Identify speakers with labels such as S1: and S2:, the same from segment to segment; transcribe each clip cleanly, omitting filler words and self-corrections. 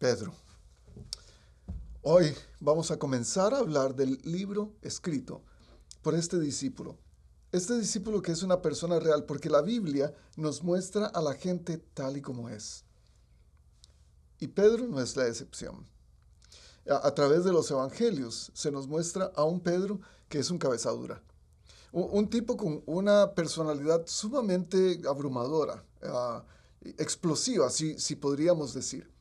S1: Pedro. Hoy vamos a comenzar a hablar del libro escrito por este discípulo. Este discípulo que es una persona real, porque la Biblia nos muestra a la gente tal y como es. Y Pedro no es la excepción. A través de los evangelios se nos muestra a un Pedro que es un cabeza dura. Un tipo con una personalidad sumamente abrumadora, explosiva, si podríamos decir.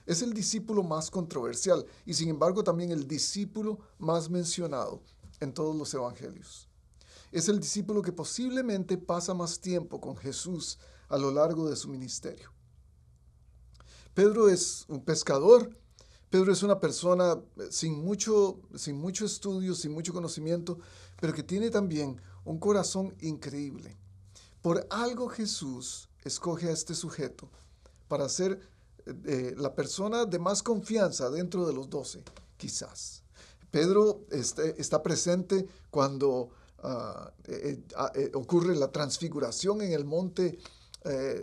S1: Es el discípulo más controversial y sin embargo también el discípulo más mencionado en todos los evangelios. Es el discípulo que posiblemente pasa más tiempo con Jesús a lo largo de su ministerio. Pedro es un pescador. Pedro es una persona sin mucho estudio, sin mucho conocimiento, pero que tiene también un corazón increíble. Por algo Jesús escoge a este sujeto para ser la persona de más confianza dentro de los 12, quizás. Pedro está presente cuando ocurre la transfiguración en el monte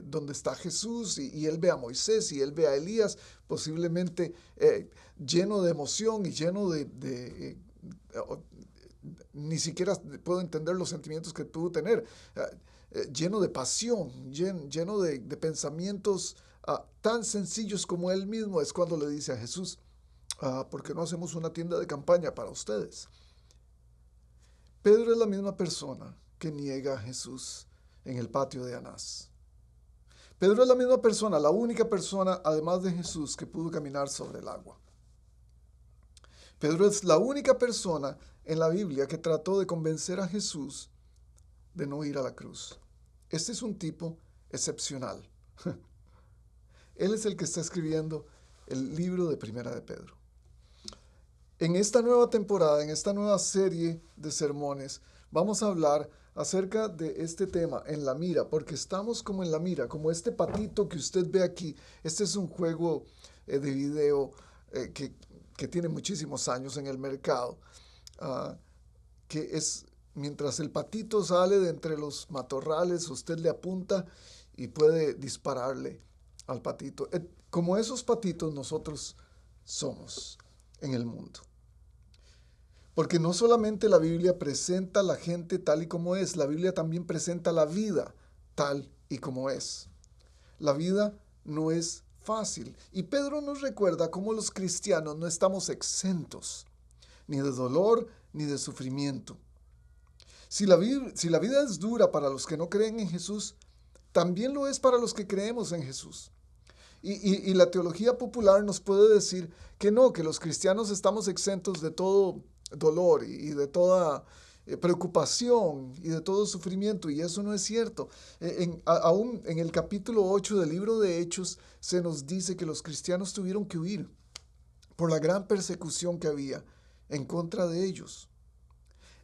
S1: donde está Jesús y él ve a Moisés y él ve a Elías, posiblemente lleno de emoción y lleno ni siquiera puedo entender los sentimientos que pudo tener, lleno de pasión, lleno de pensamientos tan sencillos como él mismo. Es cuando le dice a Jesús, ¿por qué no hacemos una tienda de campaña para ustedes? Pedro es la misma persona que niega a Jesús en el patio de Anás. Pedro es la misma persona, la única persona, además de Jesús, que pudo caminar sobre el agua. Pedro es la única persona en la Biblia que trató de convencer a Jesús de no ir a la cruz. Este es un tipo excepcional. Él es el que está escribiendo el libro de Primera de Pedro. En esta nueva temporada, en esta nueva serie de sermones, vamos a hablar acerca de este tema, en la mira, porque estamos como en la mira, como este patito que usted ve aquí. Este es un juego de video que tiene muchísimos años en el mercado, que es mientras el patito sale de entre los matorrales, usted le apunta y puede dispararle al patito. Como esos patitos nosotros somos en el mundo. Porque no solamente la Biblia presenta a la gente tal y como es, la Biblia también presenta la vida tal y como es. La vida no es fácil. Y Pedro nos recuerda cómo los cristianos no estamos exentos ni de dolor ni de sufrimiento. Si la vida es dura para los que no creen en Jesús, también lo es para los que creemos en Jesús. Y la teología popular nos puede decir que no, que los cristianos estamos exentos de todo dolor y de toda preocupación y de todo sufrimiento, y eso no es cierto. Aún en el capítulo 8 del libro de Hechos se nos dice que los cristianos tuvieron que huir por la gran persecución que había en contra de ellos.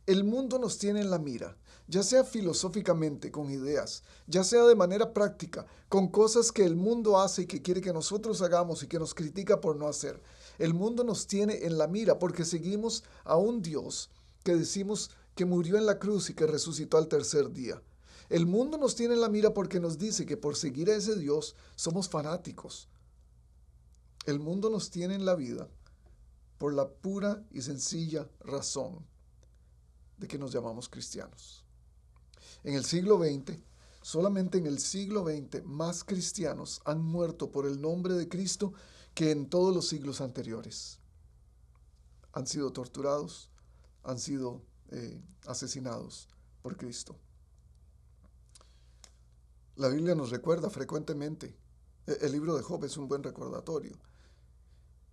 S1: El mundo nos tiene en la mira, ya sea filosóficamente, con ideas, ya sea de manera práctica, con cosas que el mundo hace y que quiere que nosotros hagamos y que nos critica por no hacer. El mundo nos tiene en la mira porque seguimos a un Dios que decimos que murió en la cruz y que resucitó al tercer día. El mundo nos tiene en la mira porque nos dice que por seguir a ese Dios somos fanáticos. El mundo nos tiene en la vida por la pura y sencilla razón de que nos llamamos cristianos. En el siglo XX, solamente en el siglo XX, más cristianos han muerto por el nombre de Cristo que en todos los siglos anteriores. Han sido torturados, han sido asesinados por Cristo. La Biblia nos recuerda frecuentemente, el libro de Job es un buen recordatorio,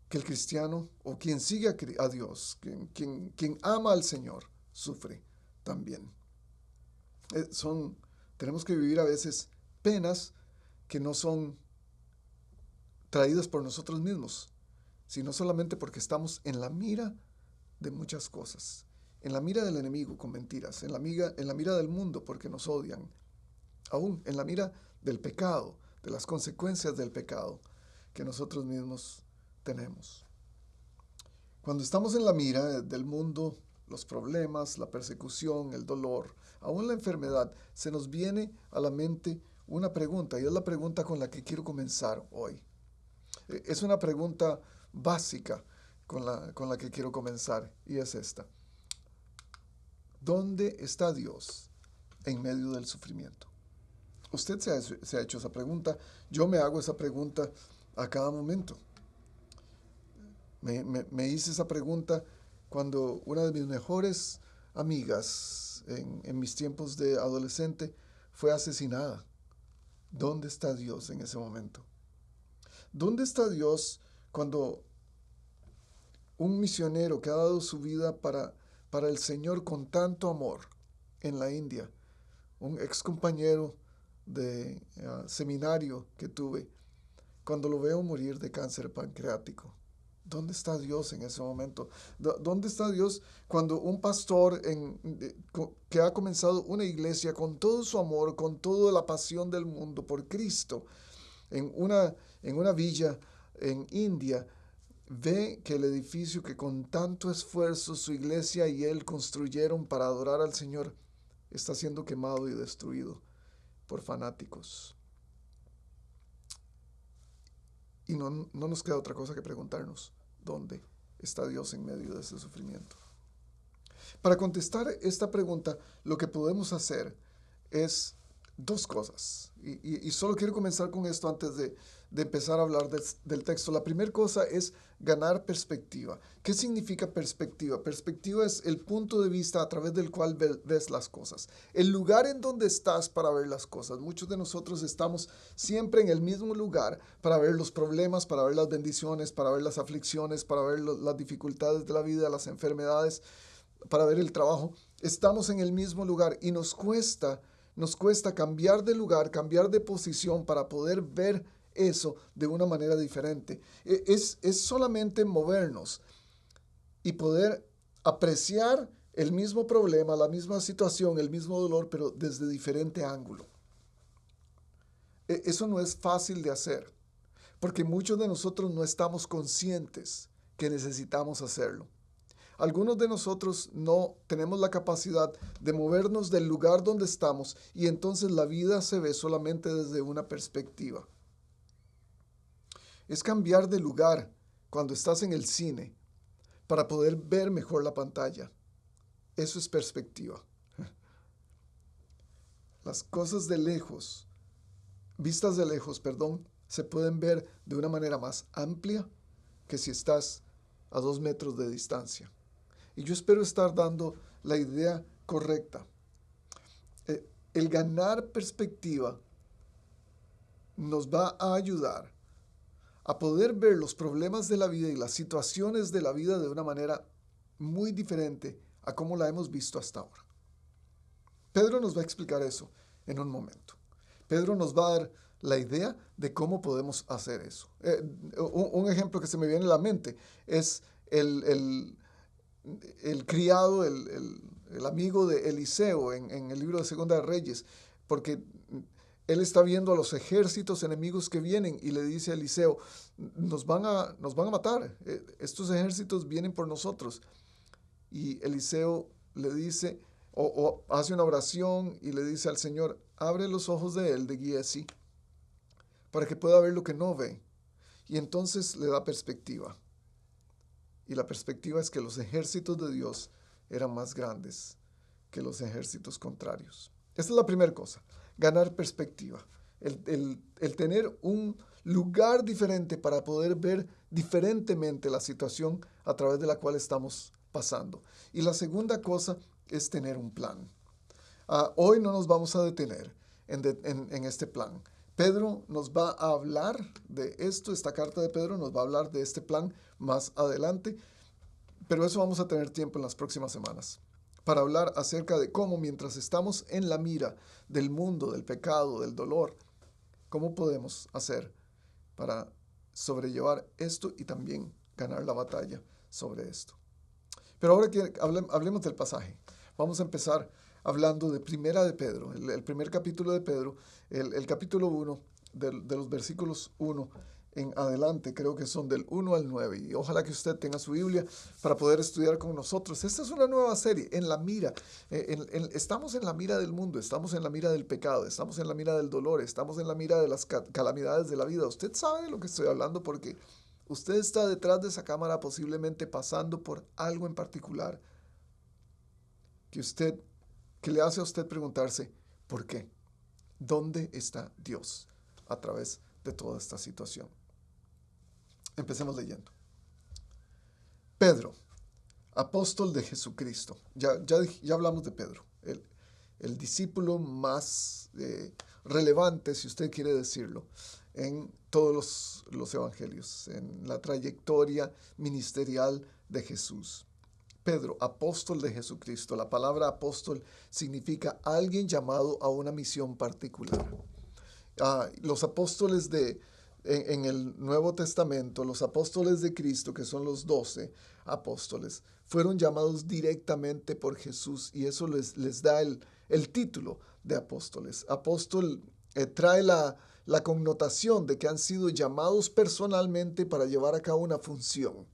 S1: que el cristiano o quien sigue a Dios, quien ama al Señor, sufre también. Tenemos que vivir a veces penas que no son traídas por nosotros mismos, sino solamente porque estamos en la mira de muchas cosas, en la mira del enemigo con mentiras, en la mira del mundo porque nos odian, aún en la mira del pecado, de las consecuencias del pecado que nosotros mismos tenemos. Cuando estamos en la mira del mundo, los problemas, la persecución, el dolor, aún la enfermedad, se nos viene a la mente una pregunta, y es la pregunta con la que quiero comenzar hoy. Es una pregunta básica con la que quiero comenzar, y es esta. ¿Dónde está Dios en medio del sufrimiento? Usted se ha hecho esa pregunta, yo me hago esa pregunta a cada momento. Me hice esa pregunta cuando una de mis mejores amigas en mis tiempos de adolescente fue asesinada. ¿Dónde está Dios en ese momento? ¿Dónde está Dios cuando un misionero que ha dado su vida para el Señor con tanto amor en la India, un ex compañero de seminario que tuve, cuando lo veo morir de cáncer pancreático? ¿Dónde está Dios en ese momento? ¿Dónde está Dios cuando un pastor que ha comenzado una iglesia con todo su amor, con toda la pasión del mundo por Cristo, en una villa en India, ve que el edificio que con tanto esfuerzo su iglesia y él construyeron para adorar al Señor está siendo quemado y destruido por fanáticos? Y no nos queda otra cosa que preguntarnos, ¿dónde está Dios en medio de ese sufrimiento? Para contestar esta pregunta, lo que podemos hacer es dos cosas. Y solo quiero comenzar con esto antes de empezar a hablar del texto. La primera cosa es ganar perspectiva. ¿Qué significa perspectiva? Perspectiva es el punto de vista a través del cual ves las cosas. El lugar en donde estás para ver las cosas. Muchos de nosotros estamos siempre en el mismo lugar para ver los problemas, para ver las bendiciones, para ver las aflicciones, para ver las dificultades de la vida, las enfermedades, para ver el trabajo. Estamos en el mismo lugar y nos cuesta cambiar de lugar, cambiar de posición para poder ver eso de una manera diferente. Es solamente movernos y poder apreciar el mismo problema, la misma situación, el mismo dolor, pero desde diferente ángulo. Eso no es fácil de hacer, porque muchos de nosotros no estamos conscientes que necesitamos hacerlo. Algunos de nosotros no tenemos la capacidad de movernos del lugar donde estamos y entonces la vida se ve solamente desde una perspectiva. Es cambiar de lugar cuando estás en el cine para poder ver mejor la pantalla. Eso es perspectiva. Las cosas de lejos, vistas de lejos, se pueden ver de una manera más amplia que si estás a 2 metros de distancia. Y yo espero estar dando la idea correcta. El ganar perspectiva nos va a ayudar a poder ver los problemas de la vida y las situaciones de la vida de una manera muy diferente a como la hemos visto hasta ahora. Pedro nos va a explicar eso en un momento. Pedro nos va a dar la idea de cómo podemos hacer eso. Un ejemplo que se me viene a la mente es el criado, el amigo de Eliseo en el libro de Segunda de Reyes, porque él está viendo a los ejércitos enemigos que vienen y le dice a Eliseo, nos van a matar, estos ejércitos vienen por nosotros. Y Eliseo le dice, o hace una oración y le dice al Señor, abre los ojos de él, de Giezi, para que pueda ver lo que no ve. Y entonces le da perspectiva. Y la perspectiva es que los ejércitos de Dios eran más grandes que los ejércitos contrarios. Esta es la primera cosa, ganar perspectiva. El tener un lugar diferente para poder ver diferentemente la situación a través de la cual estamos pasando. Y la segunda cosa es tener un plan. Hoy no nos vamos a detener en este plan. Pedro nos va a hablar de esto, esta carta de Pedro nos va a hablar de este plan más adelante, pero eso vamos a tener tiempo en las próximas semanas para hablar acerca de cómo mientras estamos en la mira del mundo, del pecado, del dolor, cómo podemos hacer para sobrellevar esto y también ganar la batalla sobre esto. Pero ahora que hablemos del pasaje, vamos a empezar hablando de Primera de Pedro, el primer capítulo de Pedro, el capítulo 1 de los versículos 1 en adelante, creo que son del 1 al 9, y ojalá que usted tenga su Biblia para poder estudiar con nosotros. Esta es una nueva serie, en la mira, estamos en la mira del mundo, estamos en la mira del pecado, estamos en la mira del dolor, estamos en la mira de las calamidades de la vida. Usted sabe de lo que estoy hablando porque usted está detrás de esa cámara posiblemente pasando por algo en particular que le hace a usted preguntarse, ¿por qué? ¿Dónde está Dios a través de toda esta situación? Empecemos leyendo. Pedro, apóstol de Jesucristo. Ya hablamos de Pedro, el discípulo más relevante, si usted quiere decirlo, en todos los evangelios, en la trayectoria ministerial de Jesús. Pedro, apóstol de Jesucristo. La palabra apóstol significa alguien llamado a una misión particular. Los apóstoles en el Nuevo Testamento, los apóstoles de Cristo, que son los 12 apóstoles, fueron llamados directamente por Jesús y eso les da el título de apóstoles. Apóstol trae la connotación de que han sido llamados personalmente para llevar a cabo una función.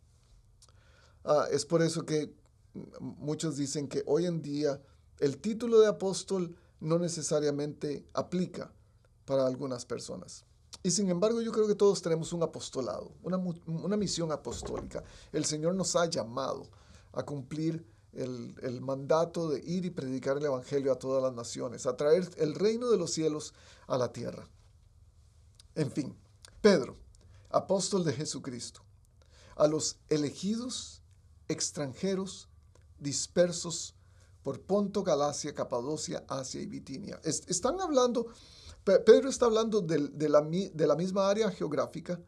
S1: Es por eso que muchos dicen que hoy en día el título de apóstol no necesariamente aplica para algunas personas. Y sin embargo, yo creo que todos tenemos un apostolado, una misión apostólica. El Señor nos ha llamado a cumplir el mandato de ir y predicar el Evangelio a todas las naciones, a traer el reino de los cielos a la tierra. En fin, Pedro, apóstol de Jesucristo, a los elegidos, extranjeros, dispersos por Ponto, Galacia, Capadocia, Asia y Bitinia. Pedro está hablando de la misma área geográfica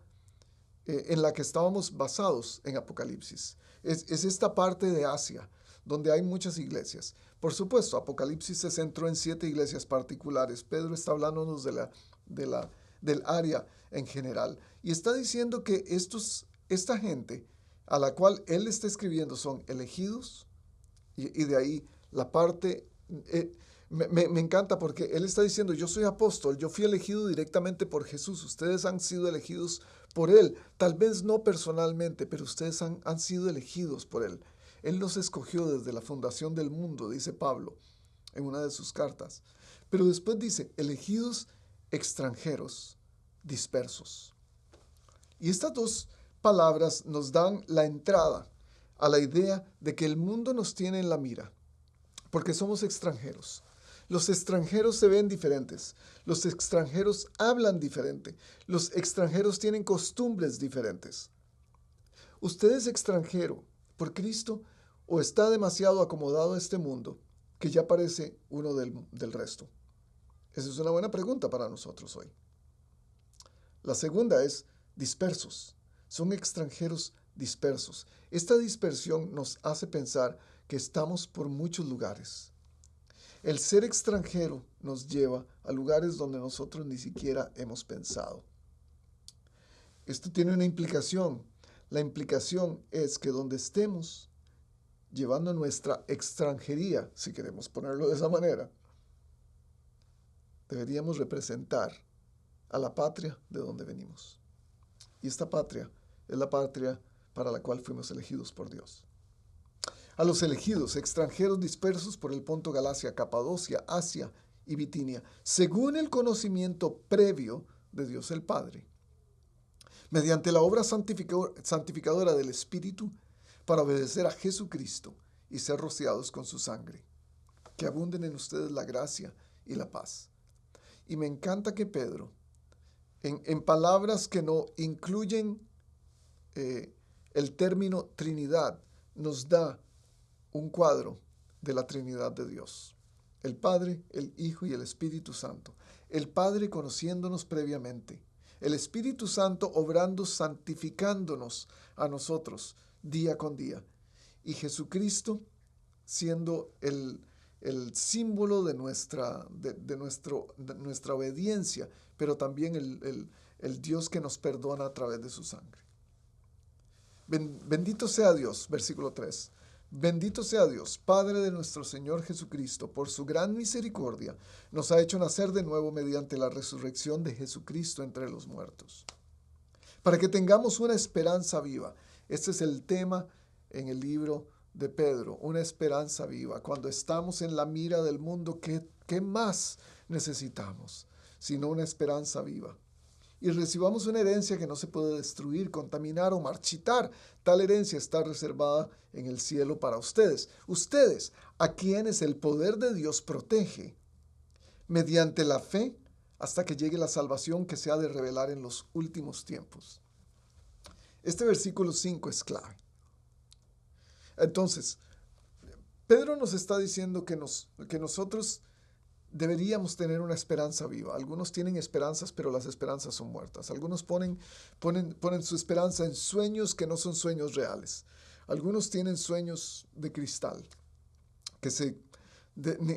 S1: en la que estábamos basados en Apocalipsis. Es esta parte de Asia, donde hay muchas iglesias. Por supuesto, Apocalipsis se centró en 7 iglesias particulares. Pedro está hablándonos del área en general. Y está diciendo que esta gente a la cual él está escribiendo son elegidos, y de ahí la parte... Me encanta porque él está diciendo, yo soy apóstol, yo fui elegido directamente por Jesús, ustedes han sido elegidos por él, tal vez no personalmente, pero ustedes han sido elegidos por él. Él los escogió desde la fundación del mundo, dice Pablo en una de sus cartas. Pero después dice, elegidos extranjeros, dispersos. Y estas dos palabras nos dan la entrada a la idea de que el mundo nos tiene en la mira, porque somos extranjeros. Los extranjeros se ven diferentes, los extranjeros hablan diferente, los extranjeros tienen costumbres diferentes. ¿Usted es extranjero por Cristo o está demasiado acomodado a este mundo que ya parece uno del resto? Esa es una buena pregunta para nosotros hoy. La segunda es dispersos. Son extranjeros dispersos. Esta dispersión nos hace pensar que estamos por muchos lugares. El ser extranjero nos lleva a lugares donde nosotros ni siquiera hemos pensado. Esto tiene una implicación. La implicación es que donde estemos llevando nuestra extranjería, si queremos ponerlo de esa manera, deberíamos representar a la patria de donde venimos. Y esta patria es la patria para la cual fuimos elegidos por Dios. A los elegidos, extranjeros dispersos por el Ponto, Galacia, Capadocia, Asia y Bitinia, según el conocimiento previo de Dios el Padre, mediante la obra santificadora del Espíritu, para obedecer a Jesucristo y ser rociados con su sangre. Que abunden en ustedes la gracia y la paz. Y me encanta que Pedro, en palabras que no incluyen el término Trinidad, nos da un cuadro de la Trinidad de Dios. El Padre, el Hijo y el Espíritu Santo. El Padre conociéndonos previamente. El Espíritu Santo obrando, santificándonos a nosotros día con día. Y Jesucristo siendo el símbolo de nuestra obediencia, pero también el Dios que nos perdona a través de su sangre. Bendito sea Dios, versículo 3. Bendito sea Dios, Padre de nuestro Señor Jesucristo, por su gran misericordia, nos ha hecho nacer de nuevo mediante la resurrección de Jesucristo entre los muertos, para que tengamos una esperanza viva. Este es el tema en el libro de Pedro, una esperanza viva. Cuando estamos en la mira del mundo, ¿qué más necesitamos sino una esperanza viva? Y recibamos una herencia que no se puede destruir, contaminar o marchitar. Tal herencia está reservada en el cielo para ustedes. Ustedes, a quienes el poder de Dios protege mediante la fe hasta que llegue la salvación que se ha de revelar en los últimos tiempos. Este versículo 5 es clave. Entonces, Pedro nos está diciendo que nosotros deberíamos tener una esperanza viva. Algunos tienen esperanzas, pero las esperanzas son muertas. Algunos ponen su esperanza en sueños que no son sueños reales. Algunos tienen sueños de cristal, que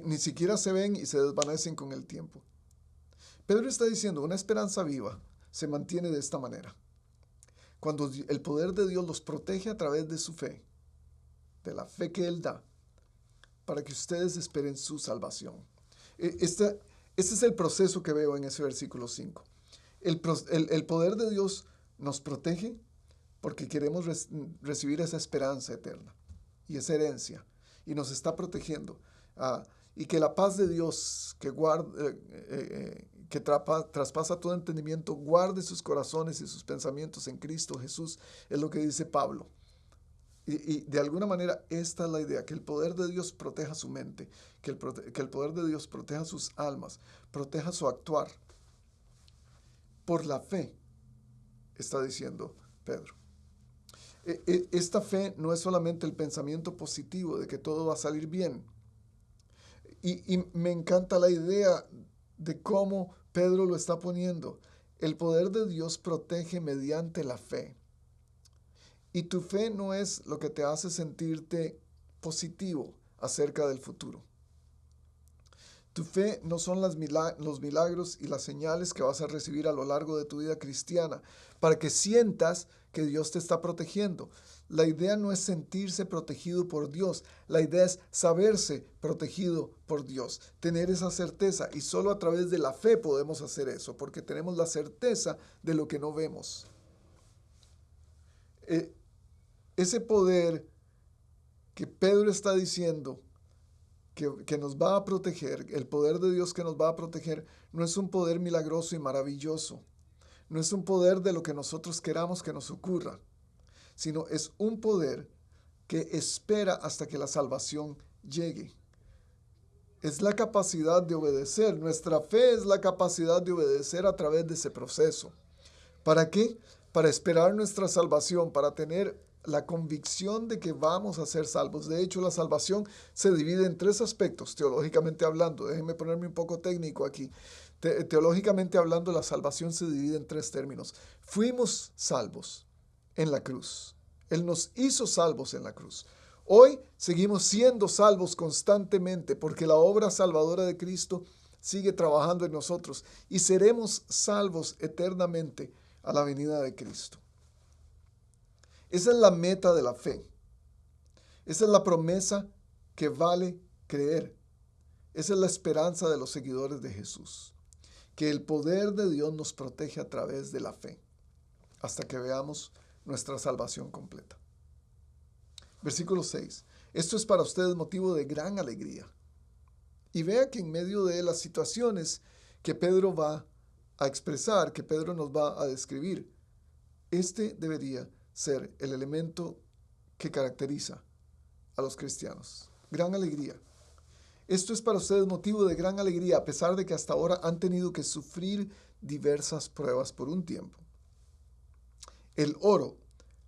S1: ni siquiera se ven y se desvanecen con el tiempo. Pedro está diciendo, una esperanza viva se mantiene de esta manera. Cuando el poder de Dios los protege a través de su fe, de la fe que Él da, para que ustedes esperen su salvación. Este es el proceso que veo en ese versículo 5. El poder de Dios nos protege porque queremos recibir esa esperanza eterna y esa herencia. Y nos está protegiendo. Y que la paz de Dios que traspasa todo entendimiento, guarde sus corazones y sus pensamientos en Cristo Jesús, es lo que dice Pablo. Y de alguna manera esta es la idea, que el poder de Dios proteja su mente, que el poder de Dios proteja sus almas, proteja su actuar. Por la fe, está diciendo Pedro. Esta fe no es solamente el pensamiento positivo de que todo va a salir bien. Y me encanta la idea de cómo Pedro lo está poniendo. El poder de Dios protege mediante la fe. Y tu fe no es lo que te hace sentirte positivo acerca del futuro. Tu fe no son los milagros y las señales que vas a recibir a lo largo de tu vida cristiana para que sientas que Dios te está protegiendo. La idea no es sentirse protegido por Dios. La idea es saberse protegido por Dios, tener esa certeza. Y solo a través de la fe podemos hacer eso, porque tenemos la certeza de lo que no vemos. Ese poder que Pedro está diciendo que nos va a proteger, el poder de Dios que nos va a proteger, no es un poder milagroso y maravilloso. No es un poder de lo que nosotros queramos que nos ocurra, sino es un poder que espera hasta que la salvación llegue. Es la capacidad de obedecer. Nuestra fe es la capacidad de obedecer a través de ese proceso. ¿Para qué? Para esperar nuestra salvación, para tener la convicción de que vamos a ser salvos. De hecho, la salvación se divide en 3 aspectos, teológicamente hablando. Déjenme ponerme un poco técnico aquí. Teológicamente hablando, la salvación se divide en 3 términos. Fuimos salvos en la cruz. Él nos hizo salvos en la cruz. Hoy seguimos siendo salvos constantemente porque la obra salvadora de Cristo sigue trabajando en nosotros y seremos salvos eternamente a la venida de Cristo. Esa es la meta de la fe. Esa es la promesa que vale creer. Esa es la esperanza de los seguidores de Jesús. Que el poder de Dios nos protege a través de la fe, hasta que veamos nuestra salvación completa. Versículo 6. Esto es para ustedes motivo de gran alegría. Y vea que en medio de las situaciones que Pedro va a expresar, que Pedro nos va a describir, este debería ser el elemento que caracteriza a los cristianos. Gran alegría. Esto es para ustedes motivo de gran alegría, a pesar de que hasta ahora han tenido que sufrir diversas pruebas por un tiempo. El oro,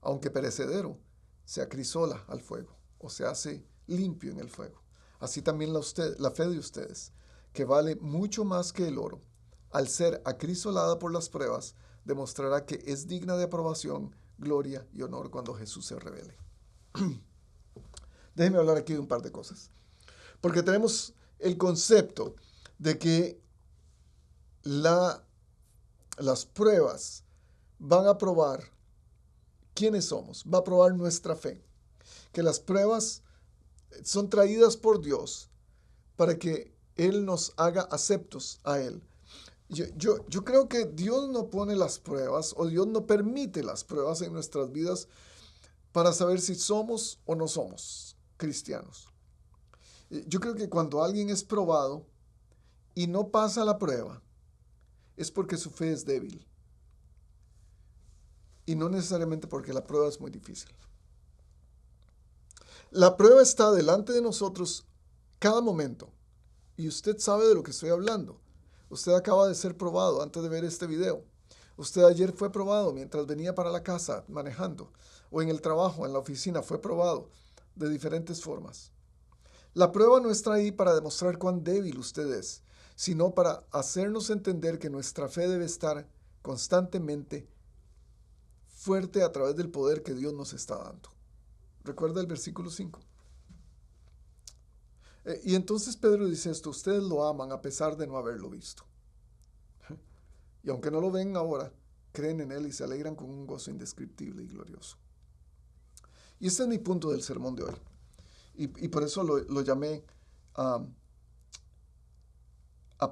S1: aunque perecedero, se acrisola al fuego o se hace limpio en el fuego. Así también la fe de ustedes, que vale mucho más que el oro, al ser acrisolada por las pruebas, demostrará que es digna de aprobación, gloria y honor cuando Jesús se revele. Déjenme hablar aquí de un par de cosas. Porque tenemos el concepto de que las pruebas van a probar quiénes somos, va a probar nuestra fe. Que las pruebas son traídas por Dios para que Él nos haga aceptos a Él. Yo creo que Dios no pone las pruebas o Dios no permite las pruebas en nuestras vidas para saber si somos o no somos cristianos. Yo creo que cuando alguien es probado y no pasa la prueba, es porque su fe es débil y no necesariamente porque la prueba es muy difícil. La prueba está delante de nosotros cada momento y usted sabe de lo que estoy hablando. Usted acaba de ser probado antes de ver este video. Usted ayer fue probado mientras venía para la casa manejando, o en el trabajo, en la oficina, fue probado de diferentes formas. La prueba no está ahí para demostrar cuán débil usted es, sino para hacernos entender que nuestra fe debe estar constantemente fuerte a través del poder que Dios nos está dando. Recuerda el versículo 5. Y entonces Pedro dice esto: ustedes lo aman a pesar de no haberlo visto. Y aunque no lo ven ahora, creen en Él y se alegran con un gozo indescriptible y glorioso. Y este es mi punto del sermón de hoy. Y por eso lo llamé a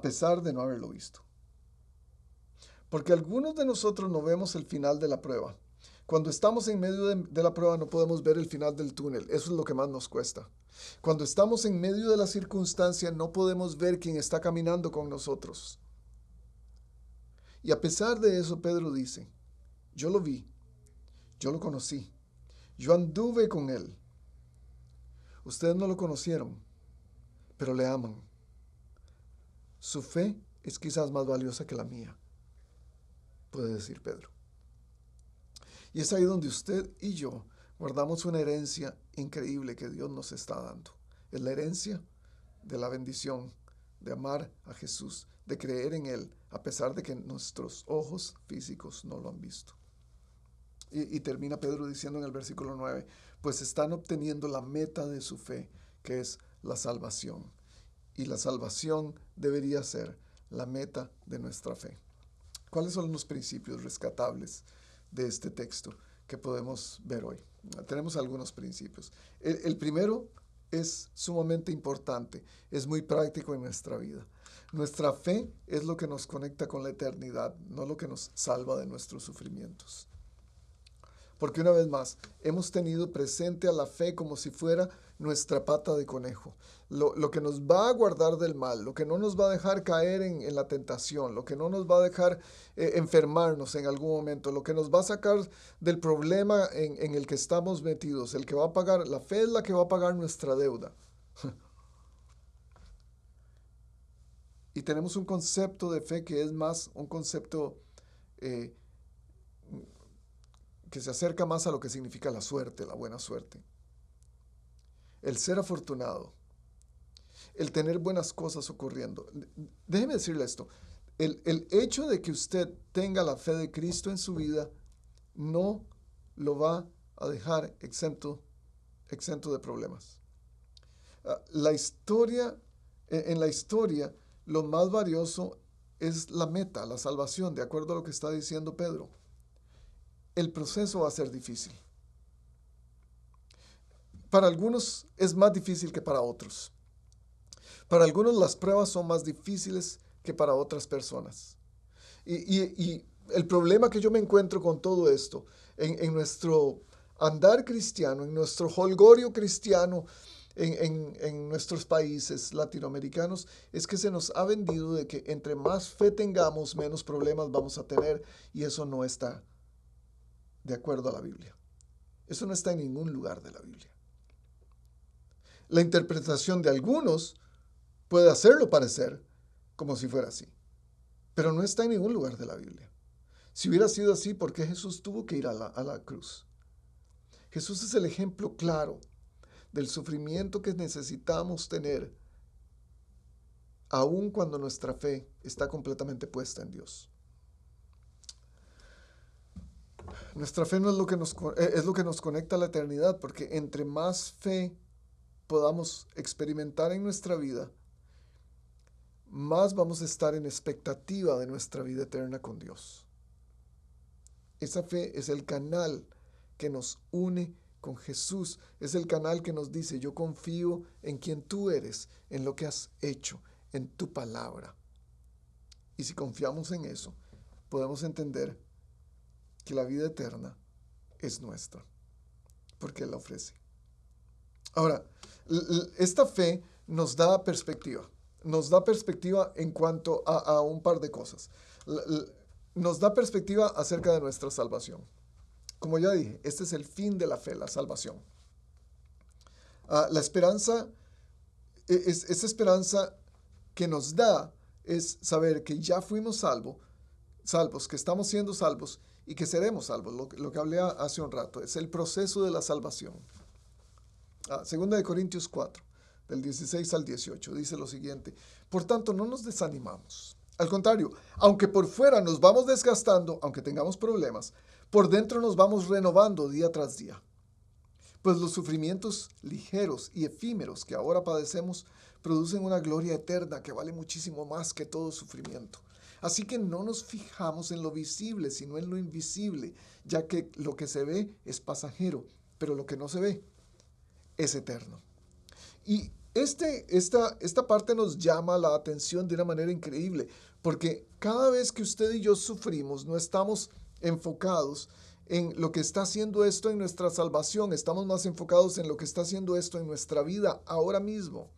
S1: pesar de no haberlo visto. Porque algunos de nosotros no vemos el final de la prueba. Cuando estamos en medio de la prueba no podemos ver el final del túnel. Eso es lo que más nos cuesta. Cuando estamos en medio de la circunstancia no podemos ver quién está caminando con nosotros. Y a pesar de eso, Pedro dice: yo lo vi, yo lo conocí, yo anduve con él. Ustedes no lo conocieron, pero le aman. Su fe es quizás más valiosa que la mía, puede decir Pedro. Y es ahí donde usted y yo guardamos una herencia increíble que Dios nos está dando. Es la herencia de la bendición, de amar a Jesús, de creer en Él, a pesar de que nuestros ojos físicos no lo han visto. Y termina Pedro diciendo en el versículo 9, pues están obteniendo la meta de su fe, que es la salvación. Y la salvación debería ser la meta de nuestra fe. ¿Cuáles son los principios rescatables de este texto que podemos ver hoy? Tenemos algunos principios. El primero es sumamente importante, es muy práctico en nuestra vida. Nuestra fe es lo que nos conecta con la eternidad, no lo que nos salva de nuestros sufrimientos. Porque una vez más, hemos tenido presente a la fe como si fuera nuestra pata de conejo. Lo que nos va a guardar del mal, lo que no nos va a dejar caer en la tentación, lo que no nos va a dejar enfermarnos en algún momento, lo que nos va a sacar del problema en el que estamos metidos, el que va a pagar, la fe es la que va a pagar nuestra deuda. Y tenemos un concepto de fe que es más un concepto que se acerca más a lo que significa la suerte, la buena suerte. El ser afortunado, el tener buenas cosas ocurriendo. Déjeme decirle esto, el hecho de que usted tenga la fe de Cristo en su vida no lo va a dejar exento de problemas. En la historia, lo más valioso es la meta, la salvación, de acuerdo a lo que está diciendo Pedro. El proceso va a ser difícil. Para algunos es más difícil que para otros. Para algunos las pruebas son más difíciles que para otras personas. Y el problema que yo me encuentro con todo esto, en nuestro andar cristiano, en nuestro holgorio cristiano, en nuestros países latinoamericanos, es que se nos ha vendido de que entre más fe tengamos, menos problemas vamos a tener, y eso no está de acuerdo a la Biblia. Eso no está en ningún lugar de la Biblia. La interpretación de algunos puede hacerlo parecer como si fuera así, pero no está en ningún lugar de la Biblia. Si hubiera sido así, ¿por qué Jesús tuvo que ir a la cruz? Jesús es el ejemplo claro del sufrimiento que necesitamos tener, aun cuando nuestra fe está completamente puesta en Dios. Nuestra fe no es lo que nos conecta a la eternidad, porque entre más fe podamos experimentar en nuestra vida, más vamos a estar en expectativa de nuestra vida eterna con Dios. Esa fe es el canal que nos une con Jesús, es el canal que nos dice: yo confío en quien tú eres, en lo que has hecho, en tu palabra. Y si confiamos en eso, podemos entender que la vida eterna es nuestra, porque Él la ofrece. Ahora, esta fe nos da perspectiva. Nos da perspectiva en cuanto a un par de cosas. Nos da perspectiva acerca de nuestra salvación. Como ya dije, este es el fin de la fe, la salvación. La esperanza, esa esperanza que nos da es saber que ya fuimos salvos, que estamos siendo salvos y que seremos salvos. Lo que hablé hace un rato es el proceso de la salvación. Segunda de Corintios 4, del 16 al 18, dice lo siguiente: por tanto, no nos desanimamos. Al contrario, aunque por fuera nos vamos desgastando, aunque tengamos problemas, por dentro nos vamos renovando día tras día. Pues los sufrimientos ligeros y efímeros que ahora padecemos producen una gloria eterna que vale muchísimo más que todo sufrimiento. Así que no nos fijamos en lo visible, sino en lo invisible, ya que lo que se ve es pasajero, pero lo que no se ve es eterno. Y esta parte nos llama la atención de una manera increíble, porque cada vez que usted y yo sufrimos, no estamos enfocados en lo que está haciendo esto en nuestra salvación, estamos más enfocados en lo que está haciendo esto en nuestra vida ahora mismo.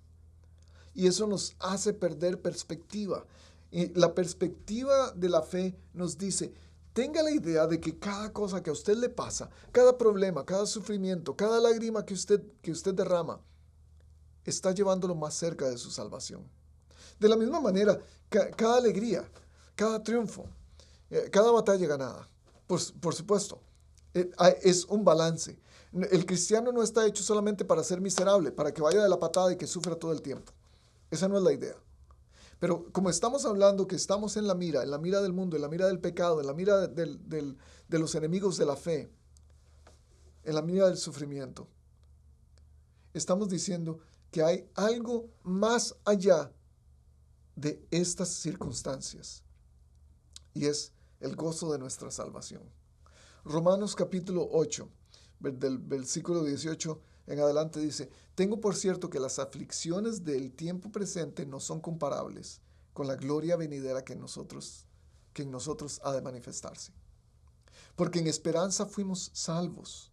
S1: Y eso nos hace perder perspectiva. Y la perspectiva de la fe nos dice: tenga la idea de que cada cosa que a usted le pasa, cada problema, cada sufrimiento, cada lágrima que usted derrama, está llevándolo más cerca de su salvación. De la misma manera, cada alegría, cada triunfo, cada batalla ganada, por supuesto, es un balance. El cristiano no está hecho solamente para ser miserable, para que vaya de la patada y que sufra todo el tiempo. Esa no es la idea. Pero como estamos hablando que estamos en la mira del mundo, en la mira del pecado, en la mira de los enemigos de la fe, en la mira del sufrimiento, estamos diciendo que hay algo más allá de estas circunstancias, y es el gozo de nuestra salvación. Romanos capítulo 8, del versículo 18 en adelante dice: tengo por cierto que las aflicciones del tiempo presente no son comparables con la gloria venidera que en nosotros ha de manifestarse. Porque en esperanza fuimos salvos.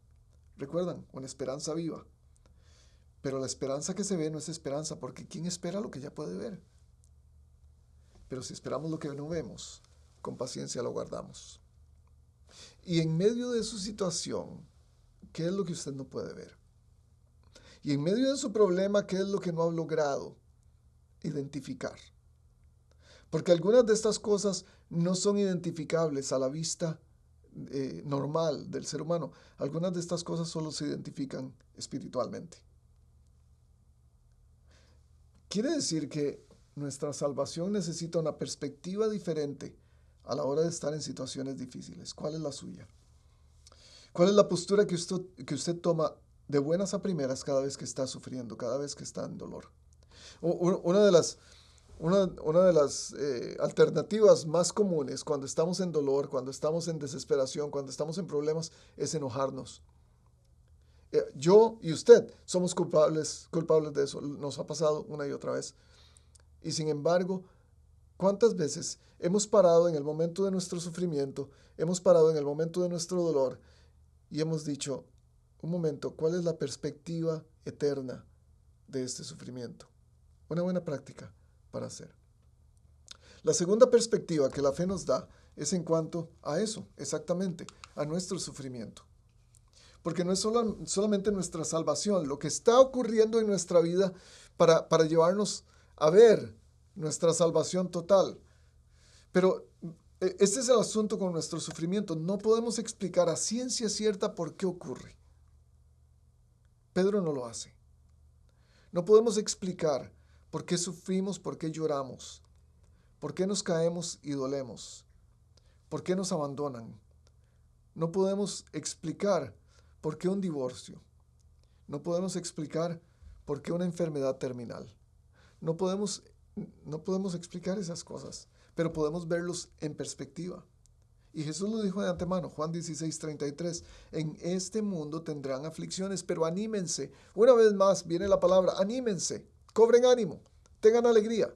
S1: ¿Recuerdan? Una esperanza viva. Pero la esperanza que se ve no es esperanza, porque ¿quién espera lo que ya puede ver? Pero si esperamos lo que no vemos, con paciencia lo guardamos. Y en medio de su situación, ¿qué es lo que usted no puede ver? Y en medio de su problema, ¿qué es lo que no ha logrado identificar? Porque algunas de estas cosas no son identificables a la vista normal del ser humano. Algunas de estas cosas solo se identifican espiritualmente. Quiere decir que nuestra salvación necesita una perspectiva diferente a la hora de estar en situaciones difíciles. ¿Cuál es la suya? ¿Cuál es la postura que usted toma de buenas a primeras cada vez que está sufriendo, cada vez que está en dolor? Una de las alternativas más comunes cuando estamos en dolor, cuando estamos en desesperación, cuando estamos en problemas, es enojarnos. Yo y usted somos culpables de eso. Nos ha pasado una y otra vez. Y sin embargo, ¿cuántas veces hemos parado en el momento de nuestro sufrimiento, hemos parado en el momento de nuestro dolor y hemos dicho: un momento, ¿cuál es la perspectiva eterna de este sufrimiento? Una buena práctica para hacer. La segunda perspectiva que la fe nos da es en cuanto a eso, exactamente, a nuestro sufrimiento. Porque no es solamente nuestra salvación, lo que está ocurriendo en nuestra vida para llevarnos a ver nuestra salvación total. Pero este es el asunto con nuestro sufrimiento. No podemos explicar a ciencia cierta por qué ocurre. Pedro no lo hace. No podemos explicar por qué sufrimos, por qué lloramos, por qué nos caemos y dolemos, por qué nos abandonan. No podemos explicar por qué un divorcio. No podemos explicar por qué una enfermedad terminal. No podemos explicar esas cosas, pero podemos verlos en perspectiva. Y Jesús lo dijo de antemano, Juan 16:33, en este mundo tendrán aflicciones, pero anímense. Una vez más viene la palabra, anímense, cobren ánimo, tengan alegría.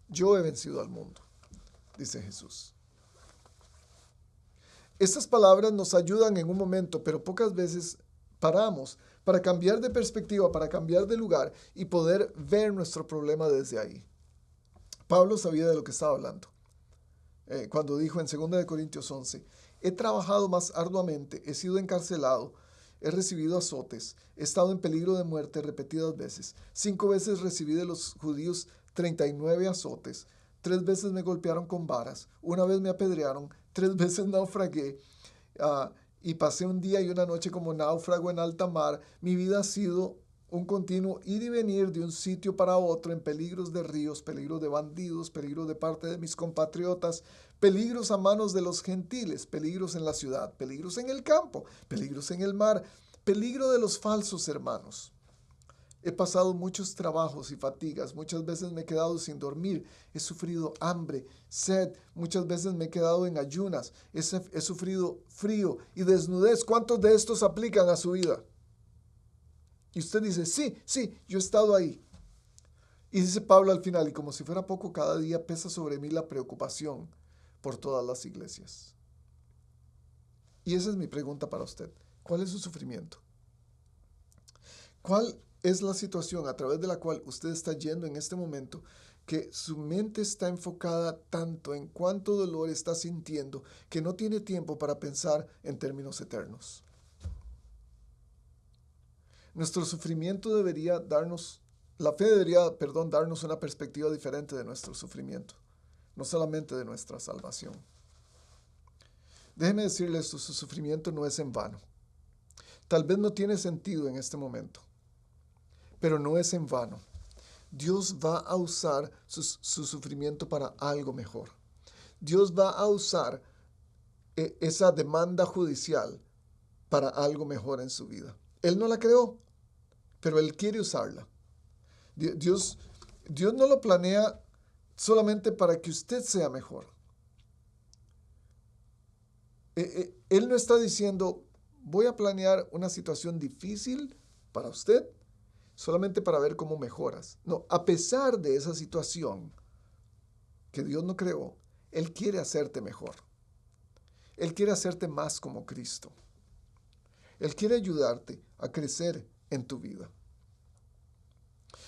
S1: Yo he vencido al mundo. dice Jesús. Estas palabras nos ayudan en un momento, pero pocas veces paramos para cambiar de perspectiva, para cambiar de lugar y poder ver nuestro problema desde ahí. Pablo sabía de lo que estaba hablando. Cuando dijo en 2 Corintios 11, he trabajado más arduamente, he sido encarcelado, he recibido azotes, he estado en peligro de muerte repetidas veces. 5 veces recibí de los judíos 39 azotes. 3 veces me golpearon con varas. 1 vez me apedrearon. 3 veces naufragué. Y pasé un día y una noche como náufrago en alta mar. Mi vida ha sido un continuo ir y venir de un sitio para otro en peligros de ríos, peligros de bandidos, peligros de parte de mis compatriotas, peligros a manos de los gentiles, peligros en la ciudad, peligros en el campo, peligros en el mar, peligro de los falsos hermanos. He pasado muchos trabajos y fatigas, muchas veces me he quedado sin dormir, he sufrido hambre, sed, muchas veces me he quedado en ayunas, he sufrido frío y desnudez. ¿Cuántos de estos aplican a su vida? Y usted dice, sí, yo he estado ahí. Y dice Pablo al final, y como si fuera poco, cada día pesa sobre mí la preocupación por todas las iglesias. Y esa es mi pregunta para usted. ¿Cuál es su sufrimiento? ¿Cuál es la situación a través de la cual usted está yendo en este momento, que su mente está enfocada tanto en cuánto dolor está sintiendo que no tiene tiempo para pensar en términos eternos? Nuestro sufrimiento debería darnos, la fe debería, darnos una perspectiva diferente de nuestro sufrimiento, no solamente de nuestra salvación. Déjeme decirle esto, su sufrimiento no es en vano. Tal vez no tiene sentido en este momento, pero no es en vano. Dios va a usar su sufrimiento para algo mejor. Dios va a usar esa demanda judicial para algo mejor en su vida. Él no la creó, pero Él quiere usarla. Dios no lo planea solamente para que usted sea mejor. Él no está diciendo, voy a planear una situación difícil para usted solamente para ver cómo mejoras. No, a pesar de esa situación que Dios no creó, Él quiere hacerte mejor. Él quiere hacerte más como Cristo. Él quiere ayudarte a crecer en tu vida.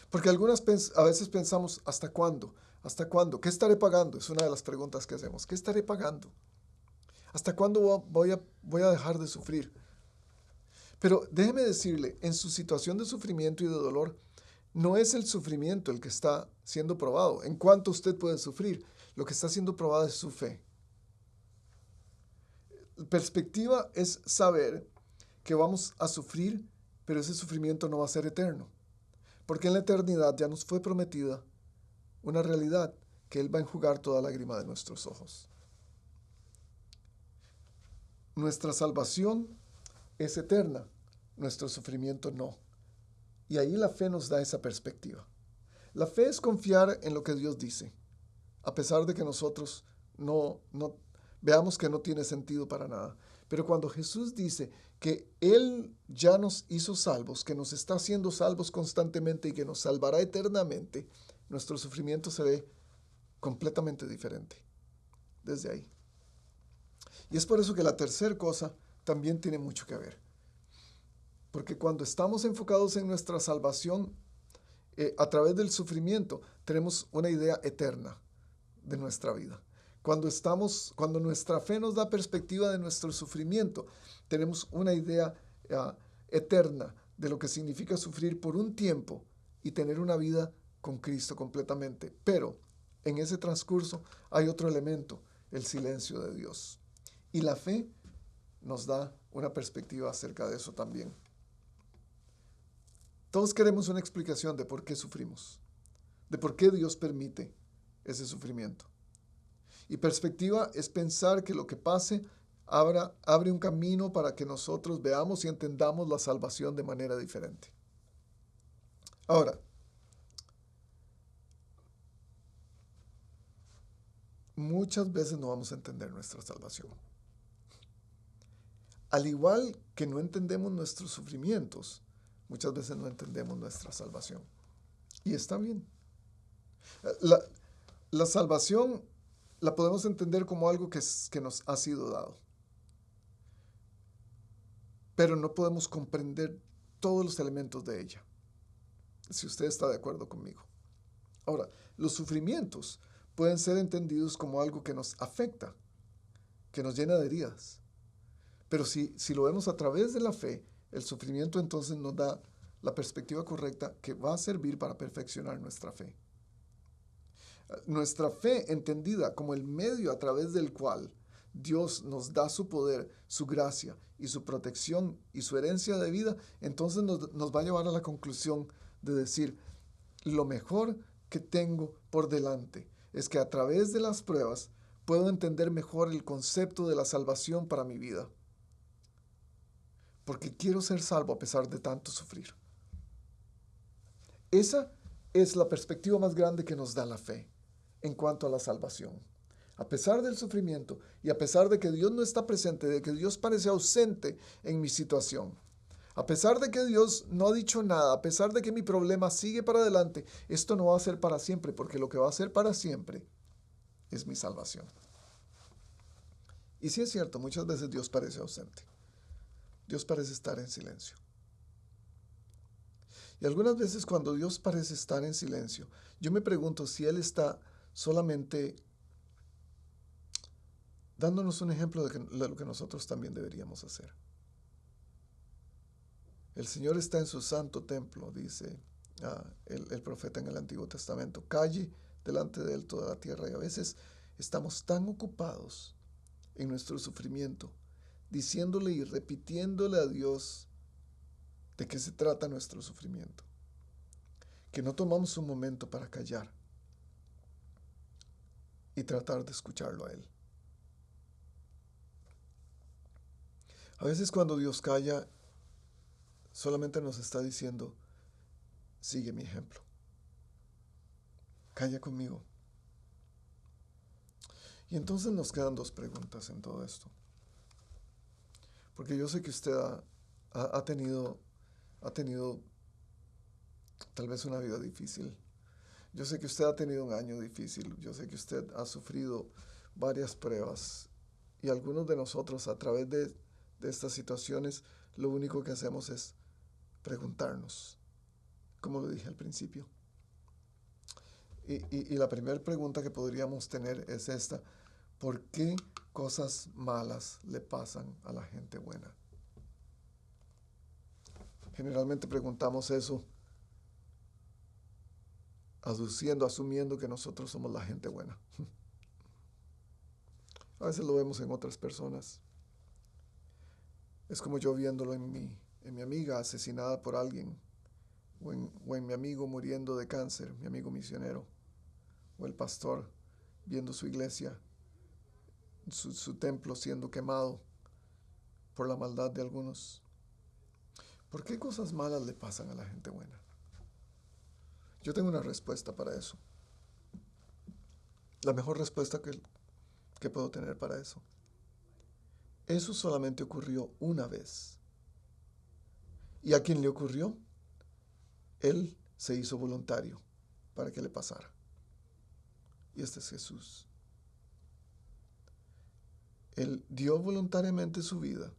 S1: Porque a veces pensamos, ¿hasta cuándo? ¿Hasta cuándo? ¿Qué estaré pagando? Es una de las preguntas que hacemos. ¿Qué estaré pagando? ¿Hasta cuándo voy a dejar de sufrir? Pero déjeme decirle, en su situación de sufrimiento y de dolor, no es el sufrimiento el que está siendo probado. En cuanto usted puede sufrir, lo que está siendo probado es su fe. Perspectiva es saber que vamos a sufrir, pero ese sufrimiento no va a ser eterno. Porque en la eternidad ya nos fue prometida una realidad, que Él va a enjugar toda lágrima de nuestros ojos. Nuestra salvación es eterna, nuestro sufrimiento no. Y ahí la fe nos da esa perspectiva. La fe es confiar en lo que Dios dice, a pesar de que nosotros no veamos que no tiene sentido para nada. Pero cuando Jesús dice que Él ya nos hizo salvos, que nos está haciendo salvos constantemente y que nos salvará eternamente, nuestro sufrimiento se ve completamente diferente desde ahí. Y es por eso que la tercera cosa también tiene mucho que ver. Porque cuando estamos enfocados en nuestra salvación, a través del sufrimiento, tenemos una idea eterna de nuestra vida. Cuando nuestra fe nos da perspectiva de nuestro sufrimiento, tenemos una idea eterna de lo que significa sufrir por un tiempo y tener una vida con Cristo completamente. Pero en ese transcurso hay otro elemento, el silencio de Dios. Y la fe nos da una perspectiva acerca de eso también. Todos queremos una explicación de por qué sufrimos, de por qué Dios permite ese sufrimiento. Y perspectiva es pensar que lo que pase abre un camino para que nosotros veamos y entendamos la salvación de manera diferente. Ahora, muchas veces no vamos a entender nuestra salvación. Al igual que no entendemos nuestros sufrimientos, muchas veces no entendemos nuestra salvación. Y está bien. La salvación la podemos entender como algo que nos ha sido dado. Pero no podemos comprender todos los elementos de ella, si usted está de acuerdo conmigo. Ahora, los sufrimientos pueden ser entendidos como algo que nos afecta, que nos llena de heridas. Pero si lo vemos a través de la fe, el sufrimiento entonces nos da la perspectiva correcta que va a servir para perfeccionar nuestra fe. Nuestra fe entendida como el medio a través del cual Dios nos da su poder, su gracia y su protección y su herencia de vida, entonces nos va a llevar a la conclusión de decir, lo mejor que tengo por delante es que a través de las pruebas puedo entender mejor el concepto de la salvación para mi vida. Porque quiero ser salvo a pesar de tanto sufrir. Esa es la perspectiva más grande que nos da la fe en cuanto a la salvación. A pesar del sufrimiento y a pesar de que Dios no está presente, de que Dios parece ausente en mi situación, a pesar de que Dios no ha dicho nada, a pesar de que mi problema sigue para adelante, esto no va a ser para siempre, porque lo que va a ser para siempre es mi salvación. Y sí es cierto, muchas veces Dios parece ausente. Dios parece estar en silencio. Y algunas veces cuando Dios parece estar en silencio, yo me pregunto si Él está solamente dándonos un ejemplo de lo que nosotros también deberíamos hacer. El Señor está en su santo templo, dice el profeta en el Antiguo Testamento. Calle delante de Él toda la tierra. Y a veces estamos tan ocupados en nuestro sufrimiento, diciéndole y repitiéndole a Dios de qué se trata nuestro sufrimiento, que no tomamos un momento para callar y tratar de escucharlo a Él. A veces cuando Dios calla, solamente nos está diciendo, sigue mi ejemplo, calla conmigo. Y entonces nos quedan dos preguntas en todo esto. Porque yo sé que usted ha tenido tal vez una vida difícil. Yo sé que usted ha tenido un año difícil. Yo sé que usted ha sufrido varias pruebas. Y algunos de nosotros a través de estas situaciones, lo único que hacemos es preguntarnos, como lo dije al principio. Y la primera pregunta que podríamos tener es esta: ¿por qué cosas malas le pasan a la gente buena? Generalmente preguntamos eso asumiendo que nosotros somos la gente buena. A veces lo vemos en otras personas. Es como yo viéndolo en mi amiga asesinada por alguien, o en mi amigo muriendo de cáncer, mi amigo misionero, o el pastor viendo su iglesia, su templo siendo quemado por la maldad de algunos. ¿Por qué cosas malas le pasan a la gente buena? Yo tengo una respuesta para eso. La mejor respuesta que puedo tener para eso. Eso solamente ocurrió una vez. ¿Y a quien le ocurrió? Él se hizo voluntario para que le pasara. Y este es Jesús. Él dio voluntariamente su vida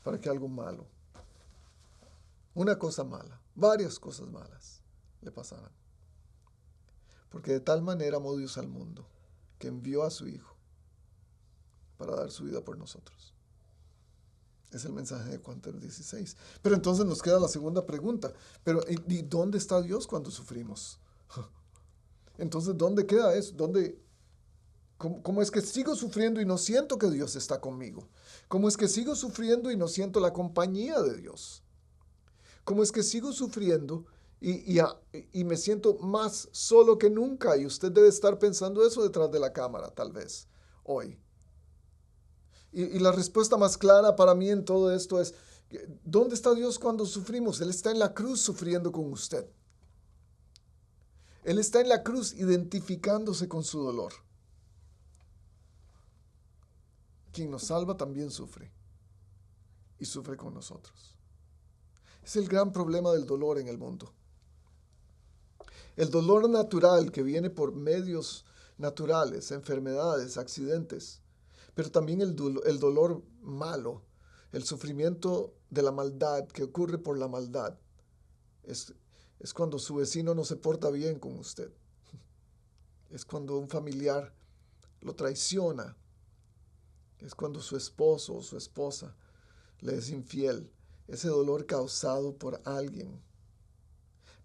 S1: para que algo malo, una cosa mala, varias cosas malas, le pasaran. Porque de tal manera amó Dios al mundo, que envió a su Hijo para dar su vida por nosotros. Es el mensaje de Juan 3:16. Pero entonces nos queda la segunda pregunta. ¿Y dónde está Dios cuando sufrimos? Entonces, ¿dónde queda eso? ¿Cómo es que sigo sufriendo y no siento que Dios está conmigo? ¿Cómo es que sigo sufriendo y no siento la compañía de Dios? ¿Cómo es que sigo sufriendo y me siento más solo que nunca? Y usted debe estar pensando eso detrás de la cámara, tal vez, hoy. Y la respuesta más clara para mí en todo esto es, ¿dónde está Dios cuando sufrimos? Él está en la cruz sufriendo con usted. Él está en la cruz identificándose con su dolor. Quien nos salva también sufre. Y sufre con nosotros. Es el gran problema del dolor en el mundo. El dolor natural que viene por medios naturales, enfermedades, accidentes, pero también el dolor malo, el sufrimiento de la maldad que ocurre por la maldad. Es cuando su vecino no se porta bien con usted. Es cuando un familiar lo traiciona. Es cuando su esposo o su esposa le es infiel. Ese dolor causado por alguien.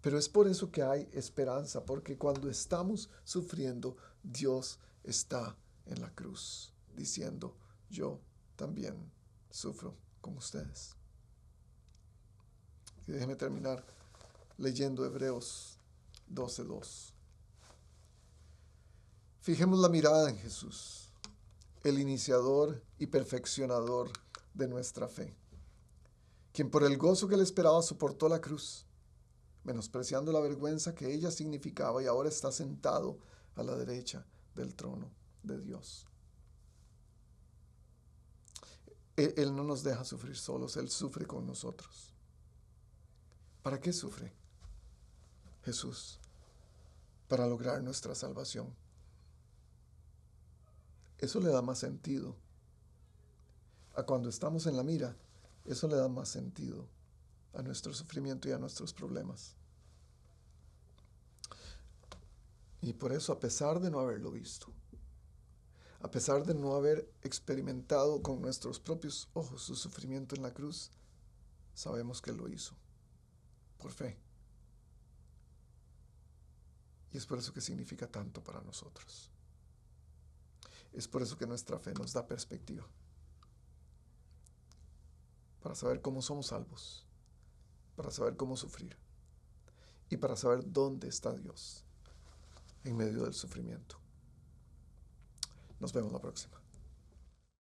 S1: Pero es por eso que hay esperanza, porque cuando estamos sufriendo, Dios está en la cruz, diciendo, yo también sufro con ustedes. Y déjeme terminar leyendo Hebreos 12:2. Fijemos la mirada en Jesús, el iniciador y perfeccionador de nuestra fe, quien por el gozo que le esperaba soportó la cruz, menospreciando la vergüenza que ella significaba, y ahora está sentado a la derecha del trono de Dios. Él no nos deja sufrir solos, Él sufre con nosotros. ¿Para qué sufre Jesús? Para lograr nuestra salvación. Eso le da más sentido. A cuando estamos en la mira, eso le da más sentido a nuestro sufrimiento y a nuestros problemas. Y por eso, a pesar de no haberlo visto, a pesar de no haber experimentado con nuestros propios ojos su sufrimiento en la cruz, sabemos que lo hizo, por fe. Y es por eso que significa tanto para nosotros. Es por eso que nuestra fe nos da perspectiva, para saber cómo somos salvos, para saber cómo sufrir y para saber dónde está Dios en medio del sufrimiento. Nos vemos la próxima.